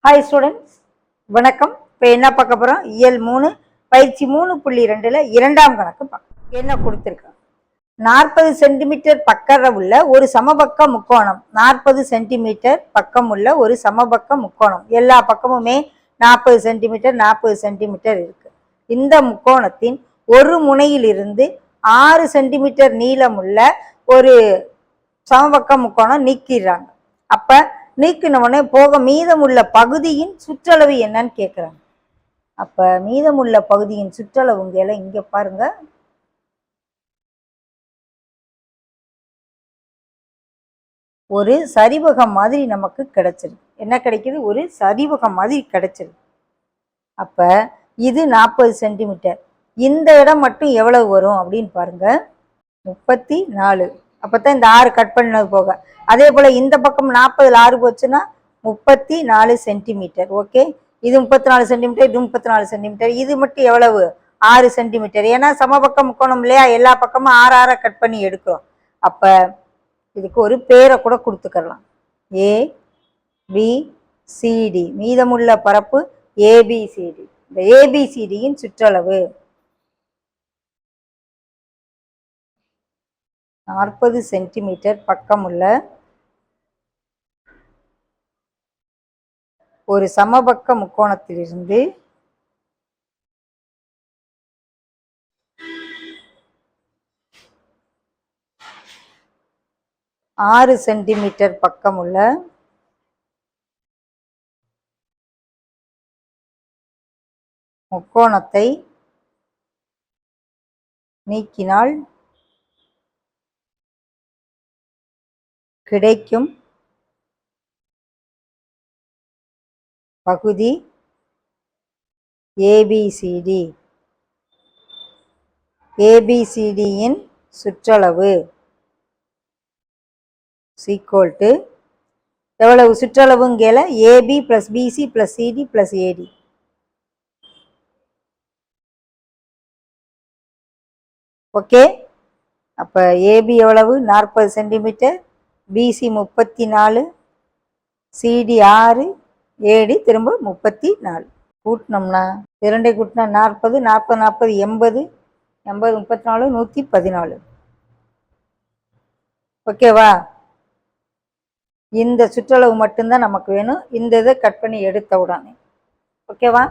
Hi students, வணக்கம். இப்போ என்ன பார்க்க போகிறோம்? இயல் 3 பயிற்சி 3.2ல் இரண்டாம் கணக்கு பார்க்க என்ன கொடுத்துருக்கோம். 40 சென்டிமீட்டர் பக்கம் உள்ள ஒரு சமபக்க முக்கோணம். 40 சென்டிமீட்டர் பக்கம் உள்ள ஒரு சமபக்க முக்கோணம். எல்லா பக்கமுமே 40 சென்டிமீட்டர் 40 சென்டிமீட்டர் இருக்கு. இந்த முக்கோணத்தின் ஒரு முனையிலிருந்து 6 சென்டிமீட்டர் நீளமுள்ள ஒரு சமபக்க முக்கோணம் நீக்கிறாங்க. அப்ப நீக்கினவுடனே போக மீதமுள்ள பகுதியின் சுற்றளவு என்னன்னு கேட்குறாங்க. அப்ப மீதமுள்ள பகுதியின் சுற்றளவுங்களை இங்க பாருங்க. ஒரு சரிவகம் மாதிரி நமக்கு கிடைச்சிருக்கு. என்ன கிடைக்குது? ஒரு சரிவகம் மாதிரி கிடைச்சிருக்கு. அப்ப இது 40 சென்டிமீட்டர். இந்த இடம் மட்டும் எவ்வளவு வரும் அப்படின்னு பாருங்க. 34. அப்பதான் இந்த 6 கட் பண்ணது போக. அதே போல இந்த பக்கம் 40ல் 6 போச்சுன்னா 34 சென்டிமீட்டர். ஓகே, இது 34 சென்டிமீட்டர், இது 34 சென்டிமீட்டர். இது மட்டும் எவ்வளவு? 6 சென்டிமீட்டர். ஏன்னா சமபக்கம் முக்கோணம் இல்லையா, எல்லா பக்கமும் 6 6 கட் பண்ணி எடுக்கிறோம். அப்ப இதுக்கு ஒரு பேரை கூட கொடுத்துக்கலாம். ABCD. மீதமுள்ள பரப்பு ABCD. இந்த ABCDயின் சுற்றளவு 40 சென்டிமீட்டர் பக்கம் உள்ள ஒரு சமபக்க முக்கோணத்திலிருந்து 6 சென்டிமீட்டர் பக்கம் உள்ள முக்கோணத்தை நீக்கினால் கிடைக்கும் பகுதி ABCD. ABCDயின் சுற்றளவு ஈக்குவல் டு எவ்வளவு? சுற்றளவுங்கேல AB + BC + CD + AD. Okay, அப்ப AB எவ்வளவு? 40 சென்டிமீட்டர், BC 34, CD 6, AD திரும்ப 34. கூட்டினோம்னா 2 கூட்டினா 40, 40 40 80, 80 34 114. ஓகேவா? இந்த சுற்றளவு மட்டும்தான் நமக்கு வேணும். இந்த இதை கட் பண்ணி எடுத்த உடனே. ஓகேவா?